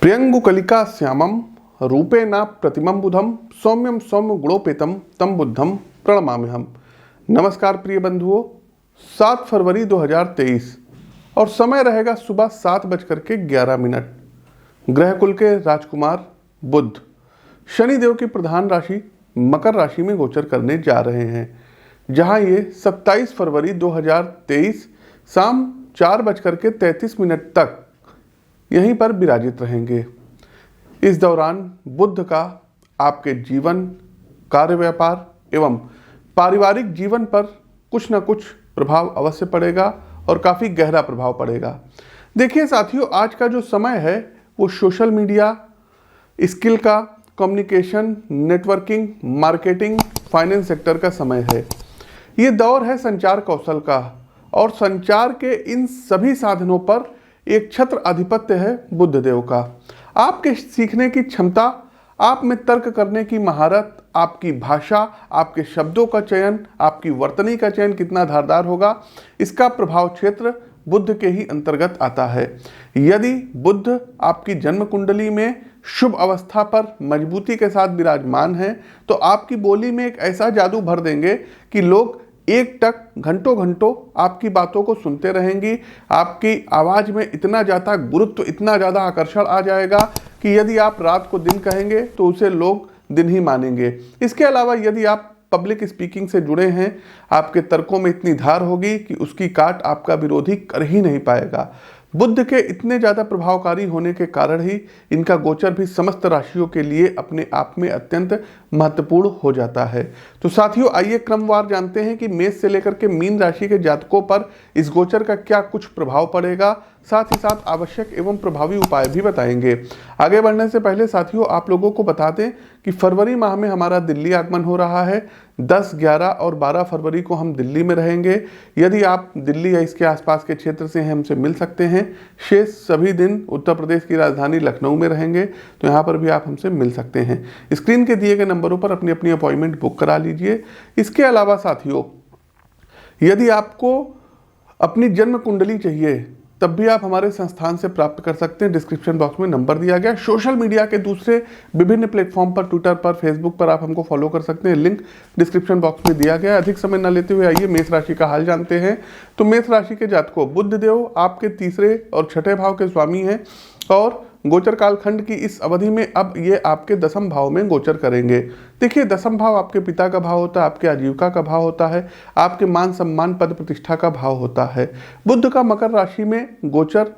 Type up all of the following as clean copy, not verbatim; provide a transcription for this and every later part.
प्रियंगुकलिका श्यामम रूपेण प्रतिमं बुधम सौम्यम सौम्य गुणोपेतम तम बुद्धम प्रणमाम्यहम। नमस्कार प्रिय बंधुओं, 7 फरवरी 2023 और समय रहेगा सुबह 7:11। ग्रह कुल के राजकुमार बुध शनिदेव की प्रधान राशि मकर राशि में गोचर करने जा रहे हैं, जहां ये 27 फरवरी 2023 शाम 4:33 तक यहीं पर विराजित रहेंगे। इस दौरान बुध का आपके जीवन, कार्य, व्यापार एवं पारिवारिक जीवन पर कुछ न कुछ प्रभाव अवश्य पड़ेगा और काफ़ी गहरा प्रभाव पड़ेगा। देखिए साथियों, आज का जो समय है वो सोशल मीडिया, स्किल का, communication, networking, marketing, finance sector का समय है। ये दौर है संचार कौशल का और संचार के इन सभी साधनों पर एक छत्र आधिपत्य है बुध देव का। आपके सीखने की क्षमता, आप में तर्क करने की महारत, आपकी भाषा, आपके शब्दों का चयन, आपकी वर्तनी का चयन कितना धारदार होगा, इसका प्रभाव क्षेत्र बुध के ही अंतर्गत आता है। यदि बुध आपकी जन्म कुंडली में शुभ अवस्था पर मजबूती के साथ विराजमान है तो आपकी बोली में एक ऐसा जादू भर देंगे कि लोग एक टक घंटों घंटों आपकी बातों को सुनते रहेंगी। आपकी आवाज़ में इतना ज़्यादा गुरुत्व, इतना ज़्यादा आकर्षण आ जाएगा कि यदि आप रात को दिन कहेंगे तो उसे लोग दिन ही मानेंगे। इसके अलावा यदि आप पब्लिक स्पीकिंग से जुड़े हैं, आपके तर्कों में इतनी धार होगी कि उसकी काट आपका विरोधी कर ही नहीं पाएगा। बुध के इतने ज़्यादा प्रभावकारी होने के कारण ही इनका गोचर भी समस्त राशियों के लिए अपने आप में अत्यंत महत्वपूर्ण हो जाता है। तो साथियों, आइए क्रमवार जानते हैं कि मेष से लेकर के मीन राशि के जातकों पर इस गोचर का क्या कुछ प्रभाव पड़ेगा, साथ ही साथ आवश्यक एवं प्रभावी उपाय भी बताएंगे। आगे बढ़ने से पहले साथियों, आप लोगों को बता दें कि फरवरी माह में हमारा दिल्ली आगमन हो रहा है। 10, 11 और 12 फरवरी को हम दिल्ली में रहेंगे। यदि आप दिल्ली या इसके आसपास के क्षेत्र से हैं, हमसे मिल सकते हैं। शेष सभी दिन उत्तर प्रदेश की राजधानी लखनऊ में रहेंगे, तो यहाँ पर भी आप हमसे मिल सकते हैं। स्क्रीन के दिए गए नंबरों पर अपनी अपनी अपॉइंटमेंट बुक करा लीजिए। इसके अलावा साथियों, यदि आपको अपनी जन्म कुंडली चाहिए तब भी आप हमारे संस्थान से प्राप्त कर सकते हैं। डिस्क्रिप्शन बॉक्स में नंबर दिया गया। सोशल मीडिया के दूसरे विभिन्न प्लेटफॉर्म पर, ट्विटर पर, फेसबुक पर आप हमको फॉलो कर सकते हैं। लिंक डिस्क्रिप्शन बॉक्स में दिया गया है। अधिक समय न लेते हुए आइए मेष राशि का हाल जानते हैं। तो मेष राशि के जातकों, बुध देव आपके तीसरे और छठे भाव के स्वामी हैं और गोचर कालखंड की इस अवधि में अब ये आपके दसम भाव में गोचर करेंगे। देखिए, दसम भाव आपके पिता का भाव होता है, आपके आजीविका का भाव होता है, आपके मान सम्मान पद प्रतिष्ठा का भाव होता है। बुध का मकर राशि में गोचर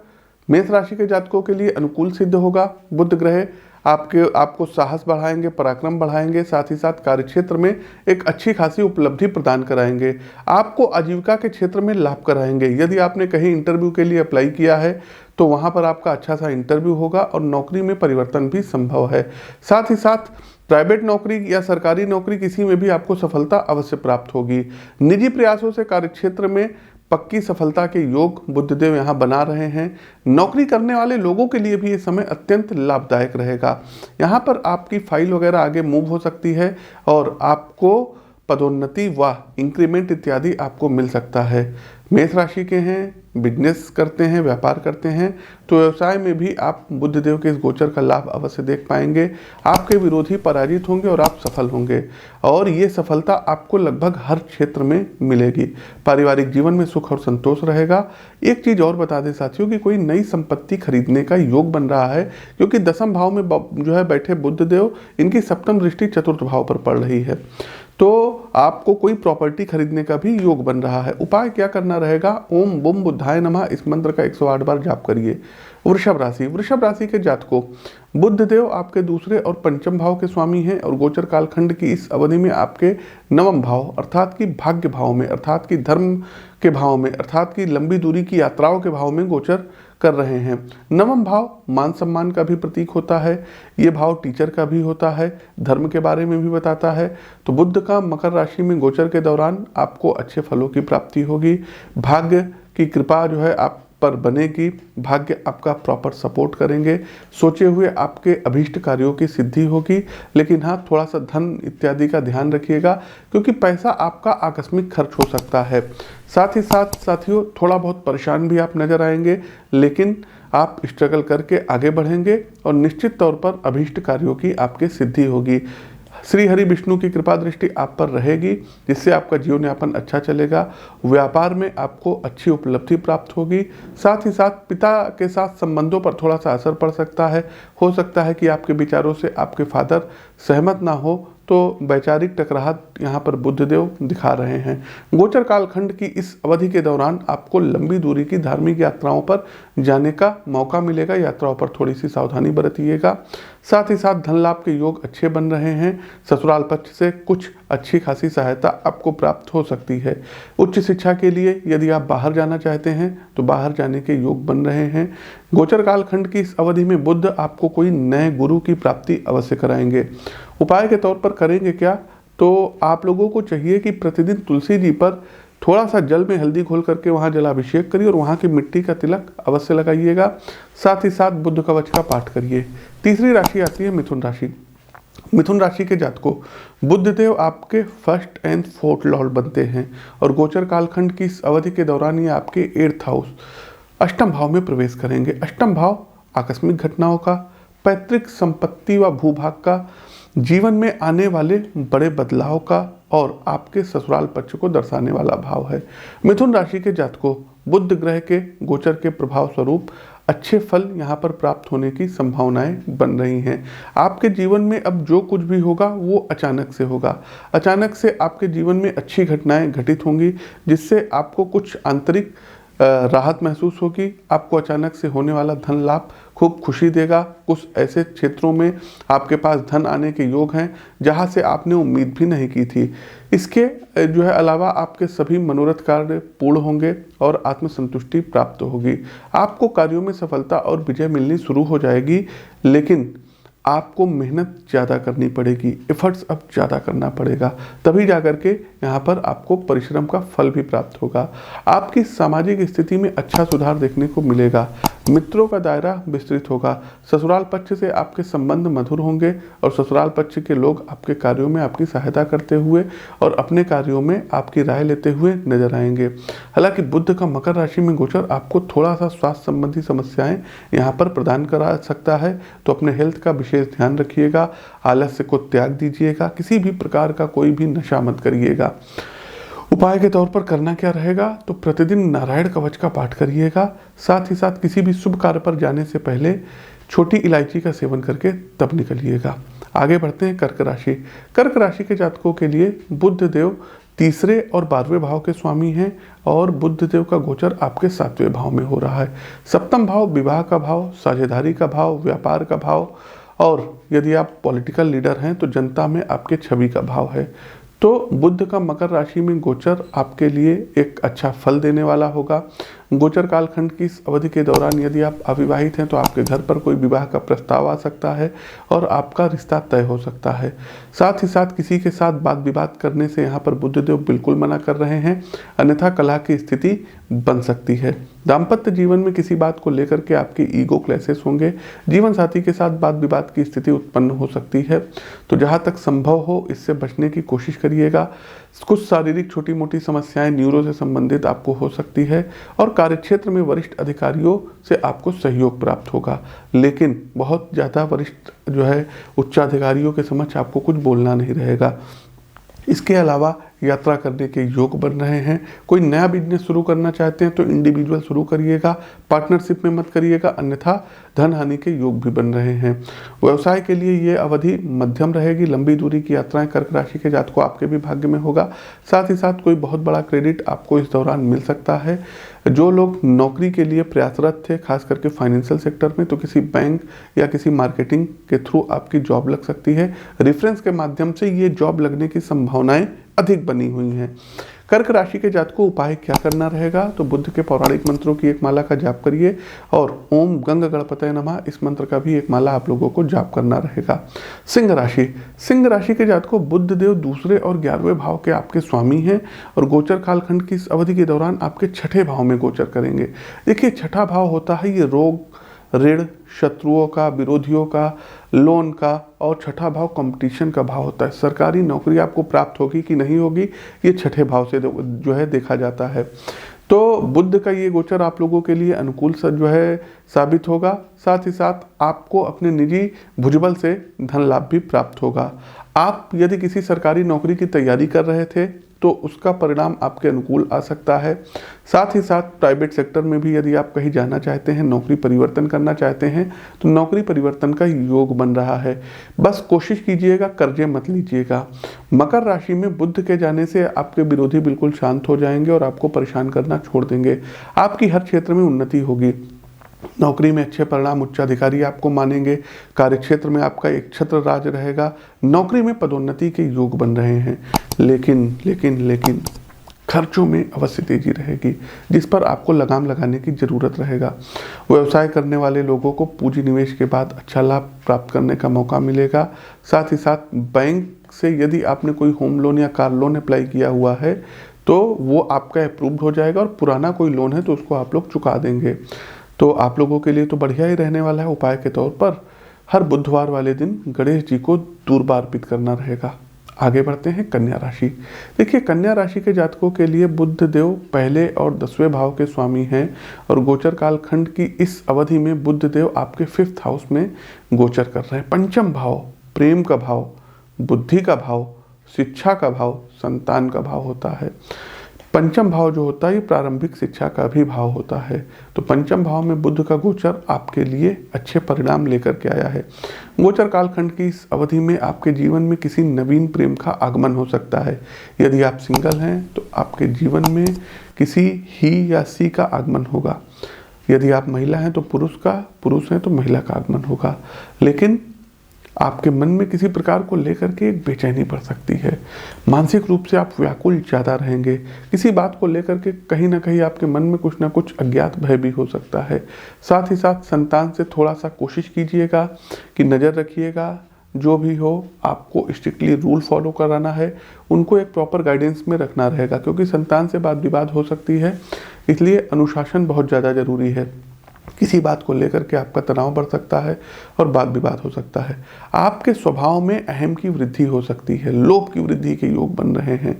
मेष राशि के जातकों के लिए अनुकूल सिद्ध होगा। बुध ग्रह आपको साहस बढ़ाएंगे, पराक्रम बढ़ाएंगे, साथ ही साथ कार्यक्षेत्र में एक अच्छी खासी उपलब्धि प्रदान कराएंगे। आपको आजीविका के क्षेत्र में लाभ कराएंगे। यदि आपने कहीं इंटरव्यू के लिए अप्लाई किया है तो वहां पर आपका अच्छा सा इंटरव्यू होगा और नौकरी में परिवर्तन भी संभव है। साथ ही साथ प्राइवेट नौकरी या सरकारी नौकरी, किसी में भी आपको सफलता अवश्य प्राप्त होगी। निजी प्रयासों से कार्यक्षेत्र में पक्की सफलता के योग बुधदेव यहाँ बना रहे हैं। नौकरी करने वाले लोगों के लिए भी ये समय अत्यंत लाभदायक रहेगा। यहाँ पर आपकी फाइल वगैरह आगे मूव हो सकती है और आपको पदोन्नति व इंक्रीमेंट इत्यादि आपको मिल सकता है। मेष राशि के हैं, बिजनेस करते हैं, व्यापार करते हैं, तो व्यवसाय में भी आप बुधदेव के इस गोचर का लाभ अवश्य देख पाएंगे। आपके विरोधी पराजित होंगे और आप सफल होंगे और ये सफलता आपको लगभग हर क्षेत्र में मिलेगी। पारिवारिक जीवन में सुख और संतोष रहेगा। एक चीज़ और बता दें साथियों कि कोई नई संपत्ति खरीदने का योग बन रहा है, क्योंकि दसम भाव में जो है बैठे बुधदेव, इनकी सप्तम दृष्टि चतुर्थ भाव पर पड़ रही है, तो आपको कोई प्रॉपर्टी खरीदने का भी योग बन रहा है। उपाय क्या करना रहेगा? ओम बुम बुद्धाय नमः इस मंत्र का 108 बार जाप करिए। वृषभ राशि के जातकों, बुध देव आपके दूसरे और पंचम भाव के स्वामी हैं और गोचर कालखंड की इस अवधि में आपके नवम भाव अर्थात कि भाग्य भाव में, अर्थात कि धर्म के भाव में, अर्थात कि लंबी दूरी की यात्राओं के भाव में गोचर कर रहे हैं। नवम भाव मान सम्मान का भी प्रतीक होता है। ये भाव टीचर का भी होता है, धर्म के बारे में भी बताता है। तो बुध का मकर राशि में गोचर के दौरान आपको अच्छे फलों की प्राप्ति होगी। भाग्य की कृपा जो है आप पर बनेगी। भाग्य आपका प्रॉपर सपोर्ट करेंगे। सोचे हुए आपके अभीष्ट कार्यों की सिद्धि होगी। लेकिन हाँ, थोड़ा सा धन इत्यादि का ध्यान रखिएगा, क्योंकि पैसा आपका आकस्मिक खर्च हो सकता है। साथ ही साथ साथियों, थोड़ा बहुत परेशान भी आप नजर आएंगे, लेकिन आप स्ट्रगल करके आगे बढ़ेंगे और निश्चित तौर पर अभीष्ट कार्यों की आपके सिद्धि होगी। श्री हरि विष्णु की कृपा दृष्टि आप पर रहेगी, जिससे आपका जीवन यापन अच्छा चलेगा। व्यापार में आपको अच्छी उपलब्धि प्राप्त होगी। साथ ही साथ पिता के साथ संबंधों पर थोड़ा सा असर पड़ सकता है। हो सकता है कि आपके विचारों से आपके फादर सहमत ना हो, तो वैचारिक टकराहट यहाँ पर बुद्धदेव दिखा रहे हैं। गोचर कालखंड की इस अवधि के दौरान आपको लंबी दूरी की धार्मिक यात्राओं पर जाने का मौका मिलेगा। यात्राओं पर थोड़ी सी सावधानी बरतिएगा। साथ ही साथ धन लाभ के योग अच्छे बन रहे हैं। ससुराल पक्ष से कुछ अच्छी खासी सहायता आपको प्राप्त हो सकती है। उच्च शिक्षा के लिए यदि आप बाहर जाना चाहते हैं तो बाहर जाने के योग बन रहे हैं। गोचर कालखंड की इस अवधि में बुध आपको कोई नए गुरु की प्राप्ति अवश्य कराएंगे। उपाय के तौर पर करेंगे क्या, तो आप लोगों को चाहिए कि प्रतिदिन तुलसी जी पर थोड़ा सा जल में हल्दी घोल करके वहाँ जलाभिषेक करिए और वहाँ की मिट्टी का तिलक अवश्य लगाइएगा। साथ ही साथ बुद्ध कवच का पाठ करिए। तीसरी राशि आती है मिथुन राशि। मिथुन राशि के जातकों, बुद्धदेव आपके फर्स्ट एंड फोर्थ लॉर्ड बनते हैं और गोचर कालखंड की इस अवधि के दौरान ये आपके 8th हाउस अष्टम भाव में प्रवेश करेंगे। अष्टम भाव आकस्मिक घटनाओं का, पैतृक संपत्ति व भूभाग का, जीवन में आने वाले बड़े बदलाव का और आपके ससुराल पक्ष को दर्शाने वाला भाव है। मिथुन राशि के जातकों, बुध ग्रह के गोचर के प्रभाव स्वरूप अच्छे फल यहाँ पर प्राप्त होने की संभावनाएं बन रही हैं। आपके जीवन में अब जो कुछ भी होगा वो अचानक से होगा। अचानक से आपके जीवन में अच्छी घटनाएं घटित होंगी, जिससे आपको कुछ आंतरिक राहत महसूस होगी। आपको अचानक से होने वाला धन लाभ खूब खुशी देगा। कुछ ऐसे क्षेत्रों में आपके पास धन आने के योग हैं जहां से आपने उम्मीद भी नहीं की थी। इसके अलावा आपके सभी मनोरथ कार्य पूर्ण होंगे और आत्मसंतुष्टि प्राप्त होगी। आपको कार्यों में सफलता और विजय मिलनी शुरू हो जाएगी, लेकिन आपको मेहनत ज़्यादा करनी पड़ेगी, एफर्ट्स अब ज़्यादा करना पड़ेगा, तभी जाकर के यहाँ पर आपको परिश्रम का फल भी प्राप्त होगा। आपकी सामाजिक स्थिति में अच्छा सुधार देखने को मिलेगा। मित्रों का दायरा विस्तृत होगा। ससुराल पक्ष से आपके संबंध मधुर होंगे और ससुराल पक्ष के लोग आपके कार्यों में आपकी सहायता करते हुए और अपने कार्यों में आपकी राय लेते हुए नजर आएंगे। हालांकि बुध का मकर राशि में गोचर आपको थोड़ा सा स्वास्थ्य संबंधी समस्याएं यहाँ पर प्रदान करा सकता है, तो अपने हेल्थ का विशेष ध्यान रखिएगा। आलस्य को त्याग दीजिएगा। किसी भी प्रकार का कोई भी नशा मत करिएगा। उपाय के तौर पर करना क्या रहेगा, तो प्रतिदिन नारायण कवच का पाठ करिएगा। साथ ही साथ किसी भी शुभ कार्य पर जाने से पहले छोटी इलायची का सेवन करके तब निकलिएगा। आगे बढ़ते हैं कर्क राशि। कर्क राशि के जातकों के लिए बुध देव तीसरे और 12वें भाव के स्वामी हैं और बुध देव का गोचर आपके 7वें भाव में हो रहा है। सप्तम भाव विवाह का भाव, साझेदारी का भाव, व्यापार का भाव और यदि आप पॉलिटिकल लीडर हैं तो जनता में आपके छवि का भाव है। तो बुध का मकर राशि में गोचर आपके लिए एक अच्छा फल देने वाला होगा। गोचर कालखंड की इस अवधि के दौरान यदि आप अविवाहित हैं तो आपके घर पर कोई विवाह का प्रस्ताव आ सकता है और आपका रिश्ता तय हो सकता है। साथ ही साथ किसी के साथ वाद विवाद करने से यहाँ पर बुधदेव बिल्कुल मना कर रहे हैं, अन्यथा कलह की स्थिति बन सकती है। दाम्पत्य जीवन में किसी बात को लेकर के आपके ईगो क्लैशेस होंगे। जीवन साथी के साथ वाद विवाद की स्थिति उत्पन्न हो सकती है, तो जहाँ तक संभव हो इससे बचने की कोशिश करिएगा। कुछ शारीरिक छोटी मोटी समस्याएं न्यूरो से संबंधित आपको हो सकती है और कार्यक्षेत्र में वरिष्ठ अधिकारियों से आपको सहयोग प्राप्त होगा, लेकिन बहुत ज़्यादा वरिष्ठ उच्चाधिकारियों के समक्ष आपको कुछ बोलना नहीं रहेगा। इसके अलावा यात्रा करने के योग बन रहे हैं। कोई नया बिजनेस शुरू करना चाहते हैं तो इंडिविजुअल शुरू करिएगा, पार्टनरशिप में मत करिएगा, अन्यथा धन हानि के योग भी बन रहे हैं। व्यवसाय के लिए ये अवधि मध्यम रहेगी। लंबी दूरी की यात्राएं कर्क राशि के जातकों आपके भी भाग्य में होगा। साथ ही साथ कोई बहुत बड़ा क्रेडिट आपको इस दौरान मिल सकता है। जो लोग नौकरी के लिए प्रयासरत थे, खास करके फाइनेंशियल सेक्टर में, तो किसी बैंक या किसी मार्केटिंग के थ्रू आपकी जॉब लग सकती है। रेफरेंस के माध्यम से ये जॉब लगने की संभावनाएं अधिक बनी हुई हैं। कर्क राशि के जातकों उपाय क्या करना रहेगा, तो बुद्ध के पौराणिक मंत्रों की एक माला का जाप करिए और ओम गंग गणपतये नमः इस मंत्र का भी एक माला आप लोगों को जाप करना रहेगा। सिंह राशि के जातकों बुध देव दूसरे और 11वें भाव के आपके स्वामी हैं और गोचर कालखंड की इस अवधि के दौरान आपके 6ठे भाव में गोचर करेंगे। देखिए, 6ठा भाव होता है ये रोग, ऋण, शत्रुओं का, विरोधियों का, लोन का, और 6ठा भाव कंपटीशन का भाव होता है। सरकारी नौकरी आपको प्राप्त होगी कि नहीं होगी, ये 6ठे भाव से देखा जाता है। तो बुध का ये गोचर आप लोगों के लिए अनुकूल जो है साबित होगा। साथ ही साथ आपको अपने निजी भुजबल से धन लाभ भी प्राप्त होगा। आप यदि किसी सरकारी नौकरी की तैयारी कर रहे थे तो उसका परिणाम आपके अनुकूल आ सकता है। साथ ही साथ प्राइवेट सेक्टर में भी यदि आप कहीं जाना चाहते हैं, नौकरी परिवर्तन करना चाहते हैं, तो नौकरी परिवर्तन का योग बन रहा है। बस कोशिश कीजिएगा, कर्जे मत लीजिएगा। मकर राशि में बुध के जाने से आपके विरोधी बिल्कुल शांत हो जाएंगे और आपको परेशान करना छोड़ देंगे। आपकी हर क्षेत्र में उन्नति होगी। नौकरी में अच्छे परिणाम, उच्चाधिकारी आपको मानेंगे। कार्यक्षेत्र में आपका एक छत्र राज रहेगा। नौकरी में पदोन्नति के योग बन रहे हैं। लेकिन खर्चों में अवश्य तेजी रहेगी, जिस पर आपको लगाम लगाने की जरूरत रहेगा। व्यवसाय करने वाले लोगों को पूंजी निवेश के बाद अच्छा लाभ प्राप्त करने का मौका मिलेगा। साथ ही साथ बैंक से यदि आपने कोई होम लोन या कार लोन अप्लाई किया हुआ है तो वो आपका अप्रूव्ड हो जाएगा, और पुराना कोई लोन है तो उसको आप लोग चुका देंगे। तो आप लोगों के लिए तो बढ़िया ही रहने वाला है। उपाय के तौर पर हर बुधवार वाले दिन गणेश जी को दूर्वा अर्पित करना रहेगा। आगे बढ़ते हैं कन्या राशि। देखिए, कन्या राशि के जातकों के लिए बुध देव पहले और 10वें भाव के स्वामी हैं, और गोचर कालखंड की इस अवधि में बुध देव आपके 5th हाउस में गोचर कर रहे हैं। पंचम भाव प्रेम का भाव, बुद्धि का भाव, शिक्षा का भाव, संतान का भाव होता है। पंचम भाव जो होता है ये प्रारंभिक शिक्षा का भी भाव होता है। तो पंचम भाव में बुध का गोचर आपके लिए अच्छे परिणाम लेकर के आया है। गोचर कालखंड की इस अवधि में आपके जीवन में किसी नवीन प्रेम का आगमन हो सकता है। यदि आप सिंगल हैं तो आपके जीवन में किसी ही या सी का आगमन होगा। यदि आप महिला हैं तो पुरुष हैं तो महिला का आगमन होगा। लेकिन आपके मन में किसी प्रकार को लेकर के एक बेचैनी बढ़ सकती है। मानसिक रूप से आप व्याकुल ज़्यादा रहेंगे। किसी बात को लेकर के कहीं ना कहीं आपके मन में कुछ ना कुछ अज्ञात भय भी हो सकता है। साथ ही साथ संतान से थोड़ा सा कोशिश कीजिएगा कि नज़र रखिएगा। जो भी हो आपको स्ट्रिक्टली रूल फॉलो कराना है, उनको एक प्रॉपर गाइडेंस में रखना रहेगा, क्योंकि संतान से वाद विवाद हो सकती है। इसलिए अनुशासन बहुत ज़्यादा ज़रूरी है। किसी बात को लेकर के आपका तनाव बढ़ सकता है और वाद विवाद हो सकता है। आपके स्वभाव में अहम की वृद्धि हो सकती है। लोभ की वृद्धि के योग बन रहे हैं।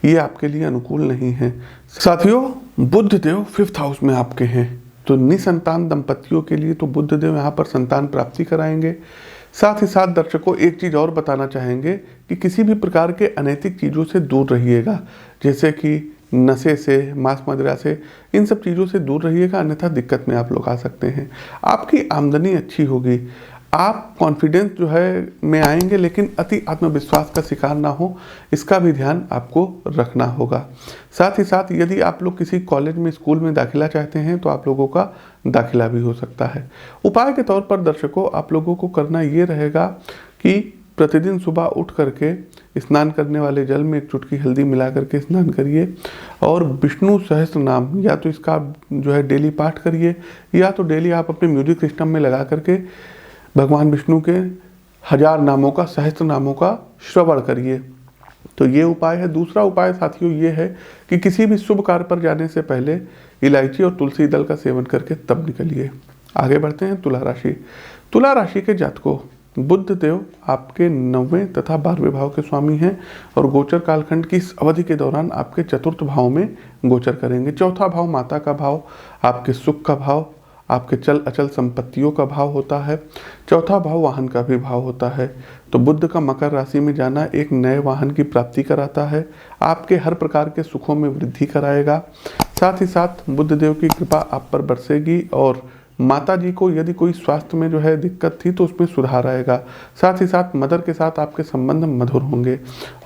ये आपके लिए अनुकूल नहीं है। साथियों, बुध देव 5th हाउस में आपके हैं, तो निसंतान दंपतियों के लिए तो बुध देव यहाँ पर संतान प्राप्ति कराएंगे। साथ ही साथ दर्शकों एक चीज़ और बताना चाहेंगे कि किसी भी प्रकार के अनैतिक चीज़ों से दूर रहिएगा, जैसे कि नशे से, मांस मदिरा से, इन सब चीज़ों से दूर रहिएगा, अन्यथा दिक्कत में आप लोग आ सकते हैं। आपकी आमदनी अच्छी होगी। आप कॉन्फिडेंस जो है में आएंगे, लेकिन अति आत्मविश्वास का शिकार ना हो, इसका भी ध्यान आपको रखना होगा। साथ ही साथ यदि आप लोग किसी कॉलेज में, स्कूल में दाखिला चाहते हैं तो आप लोगों का दाखिला भी हो सकता है। उपाय के तौर पर दर्शकों आप लोगों को करना ये रहेगा कि प्रतिदिन सुबह उठ करके स्नान करने वाले जल में एक चुटकी हल्दी मिला करके स्नान करिए, और विष्णु सहस्त्र नाम या तो इसका जो है डेली पाठ करिए, या तो डेली आप अपने म्यूजिक सिस्टम में लगा करके भगवान विष्णु के 1000 नामों का, सहस्त्र नामों का श्रवण करिए। तो ये उपाय है। दूसरा उपाय साथियों ये है कि किसी भी शुभ कार्य पर जाने से पहले इलायची और तुलसी दल का सेवन करके तब निकलिए। आगे बढ़ते हैं तुला राशि। तुला राशि के जातकों, बुध देव आपके 9वें तथा 12वें भाव के स्वामी हैं, और गोचर कालखंड की इस अवधि के दौरान आपके 4th भाव में गोचर करेंगे। 4था भाव माता का भाव, आपके सुख का भाव, आपके चल अचल संपत्तियों का भाव होता है। 4था भाव वाहन का भी भाव होता है। तो बुध का मकर राशि में जाना एक नए वाहन की प्राप्ति कराता है। आपके हर प्रकार के सुखों में वृद्धि कराएगा। साथ ही साथ बुध देव की कृपा आप पर बरसेगी, और माता जी को यदि कोई स्वास्थ्य में जो है दिक्कत थी तो उसमें सुधार आएगा। साथ ही साथ मदर के साथ आपके संबंध मधुर होंगे,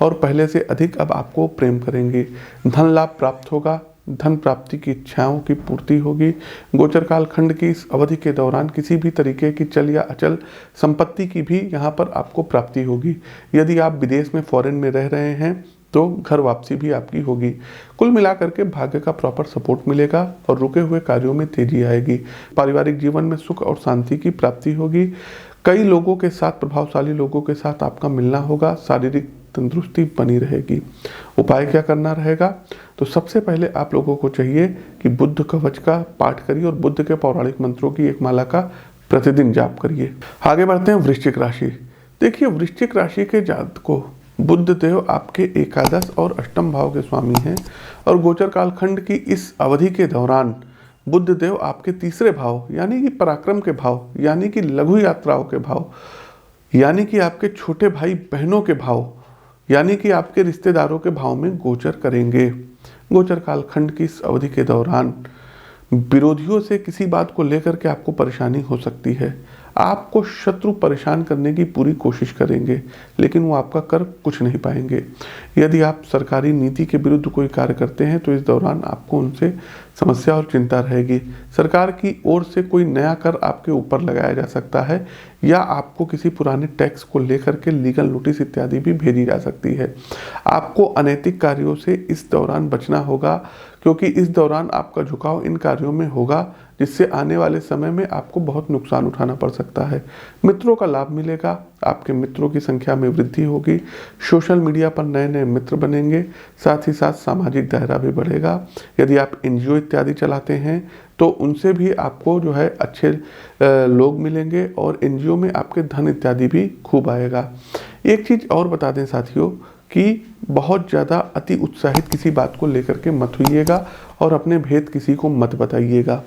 और पहले से अधिक अब आपको प्रेम करेंगे। धन लाभ प्राप्त होगा। धन प्राप्ति की इच्छाओं की पूर्ति होगी। गोचर काल खंड की इस अवधि के दौरान किसी भी तरीके की चल या अचल संपत्ति की भी यहाँ पर आपको प्राप्ति होगी। यदि आप विदेश में, फॉरेन में रह रहे हैं तो घर वापसी भी आपकी होगी। कुल मिलाकर के भाग्य का प्रॉपर सपोर्ट मिलेगा और रुके हुए कार्यों में तेजी आएगी। पारिवारिक जीवन में सुख और शांति की प्राप्ति होगी। कई लोगों के साथ, प्रभावशाली लोगों के साथ आपका मिलना होगा। शारीरिक तंदुरुस्ती बनी रहेगी। उपाय क्या करना रहेगा? तो सबसे पहले आप लोगों को चाहिए कि बुद्ध कवच का पाठ करिए और बुद्ध के पौराणिक मंत्रों की एक माला का प्रतिदिन जाप करिए। आगे बढ़ते हैं वृश्चिक राशि। देखिए, वृश्चिक राशि के जातकों बुध देव आपके एकादश और अष्टम भाव के स्वामी हैं और गोचर कालखंड की इस अवधि के दौरान बुध देव आपके तीसरे भाव यानी कि पराक्रम के भाव, यानी कि लघु यात्राओं के भाव, यानी कि आपके छोटे भाई बहनों के भाव, यानी कि आपके रिश्तेदारों के भाव में गोचर करेंगे। गोचर कालखंड की इस अवधि के दौरान विरोधियों से किसी बात को लेकर के आपको परेशानी हो सकती है। आपको शत्रु परेशान करने की पूरी कोशिश करेंगे, लेकिन वो आपका कर कुछ नहीं पाएंगे। यदि आप सरकारी नीति के विरुद्ध कोई कार्य करते हैं तो इस दौरान आपको उनसे समस्या और चिंता रहेगी। सरकार की ओर से कोई नया कर आपके ऊपर लगाया जा सकता है या आपको किसी पुराने टैक्स को लेकर के लीगल नोटिस इत्यादि भी भेजी जा सकती है। आपको अनैतिक कार्यों से इस दौरान बचना होगा, क्योंकि इस दौरान आपका झुकाव इन कार्यों में होगा जिससे आने वाले समय में आपको बहुत नुकसान उठाना पड़ सकता है। मित्रों का लाभ मिलेगा, आपके मित्रों की संख्या में वृद्धि होगी, सोशल मीडिया पर नए नए मित्र बनेंगे, साथ ही साथ सामाजिक दायरा भी बढ़ेगा। यदि आप एनजीओ इत्यादि चलाते हैं तो उनसे भी आपको जो है अच्छे लोग मिलेंगे और एनजीओ में आपके धन इत्यादि भी खूब आएगा। एक चीज़ और बता दें साथियों कि बहुत ज़्यादा अति उत्साहित किसी बात को लेकर के मत होइएगा और अपने भेद किसी को मत बताइएगा।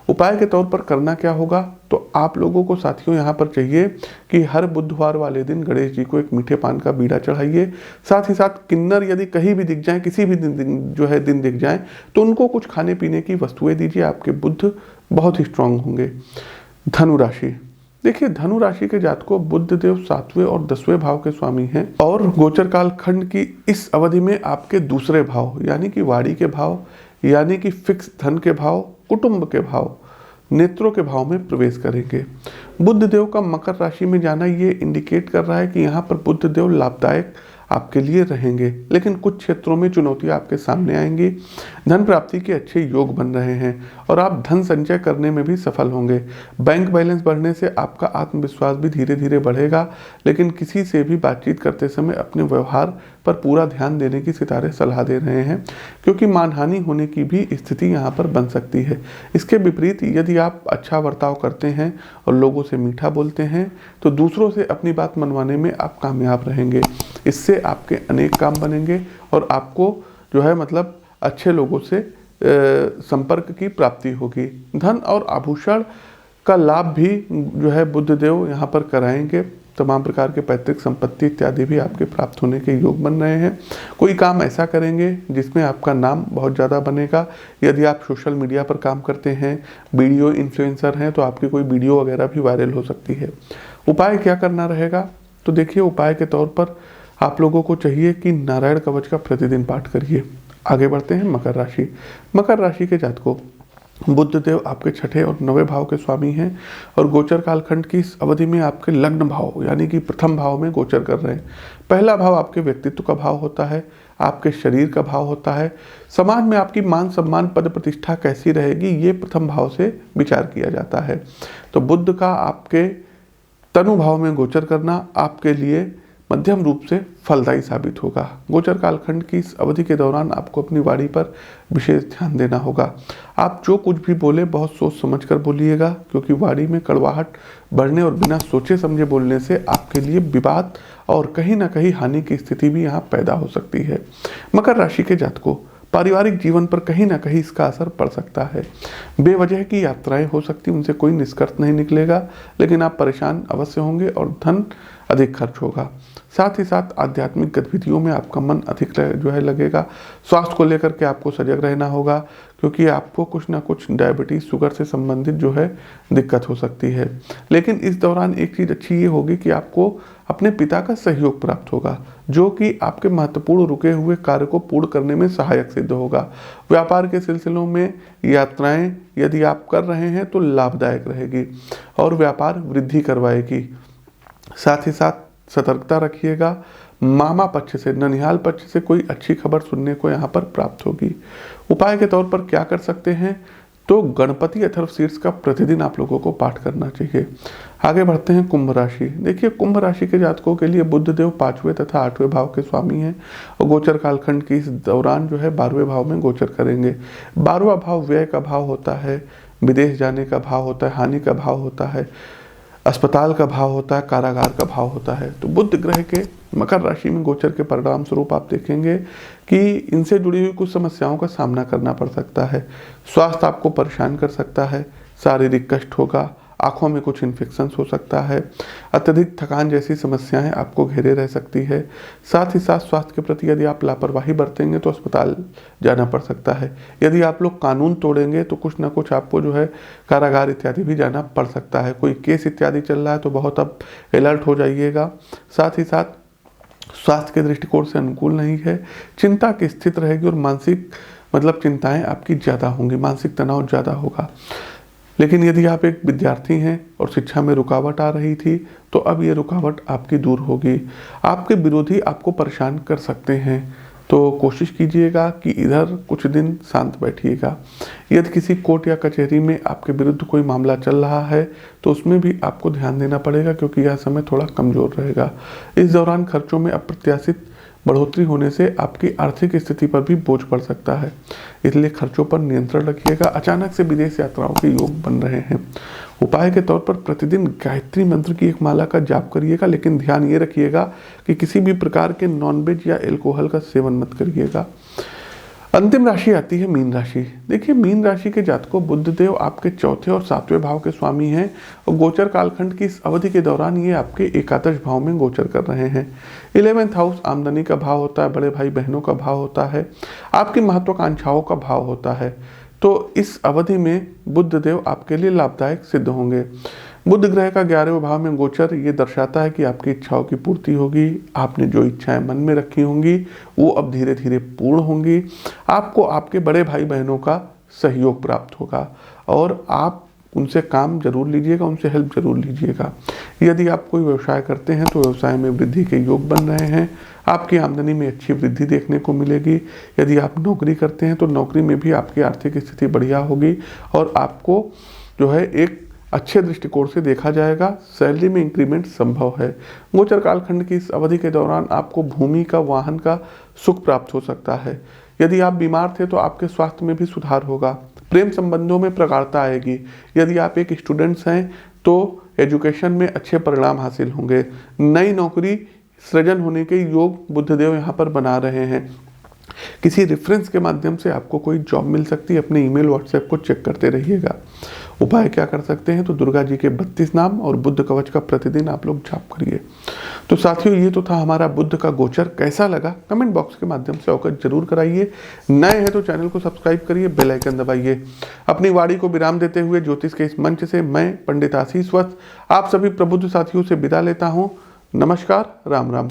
उपाय के तौर पर करना क्या होगा, तो आप लोगों को साथियों यहाँ पर चाहिए कि हर बुधवार वाले दिन गणेश जी को एक मीठे पान का बीड़ा चढ़ाइए। साथ ही साथ किन्नर यदि कहीं भी दिख जाएं, किसी भी दिन दिख जाएं, तो उनको कुछ खाने पीने की वस्तुएं दीजिए। आपके बुध बहुत ही स्ट्रांग होंगे। धनु राशि, देखिए धनु राशि के जातकों बुध देव 7वें और 10वें भाव के स्वामी हैं और गोचर काल खंड की इस अवधि में आपके दूसरे भाव यानी कि वाणी के भाव, यानी कि फिक्स धन के भाव, कुटुंब के भाव, नेत्रों के भाव में प्रवेश करेंगे। बुध देव का मकर राशि में जाना ये इंडिकेट कर रहा है कि यहाँ पर बुध देव लाभदायक आपके लिए रहेंगे, लेकिन कुछ क्षेत्रों में चुनौतियां आपके सामने आएंगी। धन प्राप्ति के अच्छे योग बन रहे हैं और आप धन संचय करने में भी सफल होंगे। बैंक बैलेंस बढ़ने से आपका आत्मविश्वास भी धीरे धीरे बढ़ेगा, लेकिन किसी से भी बातचीत करते समय अपने व्यवहार पर पूरा ध्यान देने की सितारे सलाह दे रहे हैं, क्योंकि मानहानि होने की भी स्थिति यहाँ पर बन सकती है। इसके विपरीत यदि आप अच्छा बर्ताव करते हैं और लोगों से मीठा बोलते हैं तो दूसरों से अपनी बात मनवाने में आप कामयाब रहेंगे। इससे आपके अनेक काम बनेंगे और आपको जो है मतलब अच्छे लोगों से संपर्क की प्राप्ति होगी। धन और आभूषण का लाभ भी जो है बुध देव यहाँ पर कराएंगे। तमाम प्रकार के पैतृक संपत्ति इत्यादि भी आपके प्राप्त होने के योग बन रहे हैं। कोई काम ऐसा करेंगे जिसमें आपका नाम बहुत ज़्यादा बनेगा। यदि आप सोशल मीडिया पर काम करते हैं, वीडियो इन्फ्लुएंसर हैं, तो आपकी कोई वीडियो वगैरह भी वायरल हो सकती है। उपाय क्या करना रहेगा, तो देखिए उपाय के तौर पर आप लोगों को चाहिए कि नारायण कवच का प्रतिदिन पाठ करिए। आगे बढ़ते हैं मकर राशि। मकर राशि के जातकों बुध देव आपके 6ठे और 9वें भाव के स्वामी हैं और गोचर कालखंड की इस अवधि में आपके लग्न भाव यानी कि प्रथम भाव में गोचर कर रहे हैं। पहला भाव आपके व्यक्तित्व का भाव होता है, आपके शरीर का भाव होता है। समाज में आपकी मान सम्मान पद प्रतिष्ठा कैसी रहेगी, ये प्रथम भाव से विचार किया जाता है। तो बुध का आपके तनु भाव में गोचर करना आपके लिए मध्यम रूप से फलदायी साबित होगा। गोचर कालखंड की इस अवधि के दौरान आपको अपनी वाणी पर विशेष ध्यान देना होगा। आप जो कुछ भी बोले बहुत सोच समझकर बोलिएगा, क्योंकि वाणी में कड़वाहट बढ़ने और बिना सोचे समझे बोलने से आपके लिए विवाद और कहीं ना कहीं हानि की स्थिति भी यहाँ पैदा हो सकती है। मकर राशि के जातकों पारिवारिक जीवन पर कहीं ना कहीं इसका असर पड़ सकता है। बेवजह की यात्राएं हो सकती, उनसे कोई निष्कर्ष नहीं निकलेगा, लेकिन आप परेशान अवश्य होंगे और धन अधिक खर्च होगा। साथ ही साथ आध्यात्मिक गतिविधियों में आपका मन अधिक जो है लगेगा। स्वास्थ्य को लेकर के आपको सजग रहना होगा, क्योंकि आपको कुछ ना कुछ डायबिटीज शुगर से संबंधित जो है दिक्कत हो सकती है। लेकिन इस दौरान एक चीज़ अच्छी ये होगी कि आपको अपने पिता का सहयोग प्राप्त होगा, जो कि आपके महत्वपूर्ण रुके हुए कार्य को पूर्ण करने में सहायक सिद्ध होगा। व्यापार के सिलसिलों में यात्राएं यदि आप कर रहे हैं तो लाभदायक रहेगी और व्यापार वृद्धि करवाएगी। साथ ही साथ सतर्कता रखिएगा। मामा पक्ष से, ननिहाल पक्ष से कोई अच्छी खबर सुनने को यहाँ पर प्राप्त होगी। उपाय के तौर पर क्या कर सकते हैं, तो गणपति अथर्वशीर्ष का प्रतिदिन आप लोगों को पाठ करना चाहिए। आगे बढ़ते हैं कुंभ राशि। देखिए कुंभ राशि के जातकों के लिए बुध देव 5वें तथा 8वें भाव के स्वामी हैं और गोचर कालखंड की इस दौरान जो है 12वें भाव में गोचर करेंगे। 12वां भाव व्यय का भाव होता है, विदेश जाने का भाव होता है, हानि का भाव होता है। अस्पताल का भाव होता है, कारागार का भाव होता है। तो बुध ग्रह के मकर राशि में गोचर के परिणाम स्वरूप आप देखेंगे कि इनसे जुड़ी हुई कुछ समस्याओं का सामना करना पड़ सकता है। स्वास्थ्य आपको परेशान कर सकता है, शारीरिक कष्ट होगा, आंखों में कुछ इन्फेक्शन हो सकता है, अत्यधिक थकान जैसी समस्याएं आपको घेरे रह सकती है। साथ ही साथ स्वास्थ्य के प्रति यदि आप लापरवाही बरतेंगे तो अस्पताल जाना पड़ सकता है। यदि आप लोग कानून तोड़ेंगे तो कुछ ना कुछ आपको जो है कारागार इत्यादि भी जाना पड़ सकता है। कोई केस इत्यादि चल रहा है तो बहुत आप अलर्ट हो जाइएगा। साथ ही साथ स्वास्थ्य के दृष्टिकोण से अनुकूल नहीं है, चिंता की स्थिति रहेगी और मानसिक चिंताएं आपकी ज़्यादा होंगी, मानसिक तनाव ज़्यादा होगा। लेकिन यदि आप एक विद्यार्थी हैं और शिक्षा में रुकावट आ रही थी तो अब ये रुकावट आपकी दूर होगी। आपके विरोधी आपको परेशान कर सकते हैं, तो कोशिश कीजिएगा कि इधर कुछ दिन शांत बैठिएगा। यदि किसी कोर्ट या कचहरी में आपके विरुद्ध कोई मामला चल रहा है तो उसमें भी आपको ध्यान देना पड़ेगा, क्योंकि यह समय थोड़ा कमज़ोर रहेगा। इस दौरान खर्चों में अप्रत्याशित बढ़ोतरी होने से आपकी आर्थिक स्थिति पर भी बोझ पड़ सकता है, इसलिए खर्चों पर नियंत्रण रखिएगा। अचानक से विदेश यात्राओं के योग बन रहे हैं। उपाय के तौर पर प्रतिदिन गायत्री मंत्र की एक माला का जाप करिएगा, लेकिन ध्यान ये रखिएगा कि किसी भी प्रकार के नॉनवेज या एल्कोहल का सेवन मत करिएगा। अंतिम राशि आती है मीन राशि। देखिए, मीन राशि के जातकों, बुध देव आपके चौथे और सातवें भाव के स्वामी हैं और गोचर कालखंड की इस अवधि के दौरान ये आपके एकादश भाव में गोचर कर रहे हैं। 11th हाउस आमदनी का भाव होता है, बड़े भाई बहनों का भाव होता है, आपकी महत्वाकांक्षाओं का भाव होता है। तो इस अवधि में बुध देव आपके लिए लाभदायक सिद्ध होंगे। बुध ग्रह का 11वें भाव में गोचर ये दर्शाता है कि आपकी इच्छाओं की पूर्ति होगी। आपने जो इच्छाएं मन में रखी होंगी वो अब धीरे धीरे पूर्ण होंगी। आपको आपके बड़े भाई बहनों का सहयोग प्राप्त होगा और आप उनसे काम जरूर लीजिएगा, उनसे हेल्प जरूर लीजिएगा। यदि आप कोई व्यवसाय करते हैं तो व्यवसाय में वृद्धि के योग बन रहे हैं। आपकी आमदनी में अच्छी वृद्धि देखने को मिलेगी। यदि आप नौकरी करते हैं तो नौकरी में भी आपकी आर्थिक स्थिति बढ़िया होगी और आपको जो है एक अच्छे दृष्टिकोण से देखा जाएगा। सैलरी में इंक्रीमेंट संभव है। गोचर कालखंड की इस अवधि के दौरान आपको भूमि का, वाहन का सुख प्राप्त हो सकता है। यदि आप बीमार थे तो आपके स्वास्थ्य में भी सुधार होगा। प्रेम संबंधों में प्रगाढ़ता आएगी। यदि आप एक स्टूडेंट्स हैं तो एजुकेशन में अच्छे परिणाम हासिल होंगे। नई नौकरी सृजन होने के योग बुधदेव यहाँ पर बना रहे हैं। किसी रेफरेंस के माध्यम से आपको कोई जॉब मिल सकती है। अपने ईमेल व्हाट्सएप को चेक करते रहिएगा। उपाय क्या कर सकते हैं, तो दुर्गा जी के 32 नाम और बुद्ध कवच का प्रतिदिन आप लोग जाप करिए। तो साथियों, ये तो था हमारा बुद्ध का गोचर। कैसा लगा कमेंट बॉक्स के माध्यम से अवगत जरूर कराइए। नए हैं तो चैनल को सब्सक्राइब करिए, बेल आइकन दबाइए। अपनी वाणी को विराम देते हुए ज्योतिष के इस मंच से मैं पंडित आशीष वत्स आप सभी प्रबुद्ध साथियों से विदा लेता हूँ। नमस्कार, राम राम।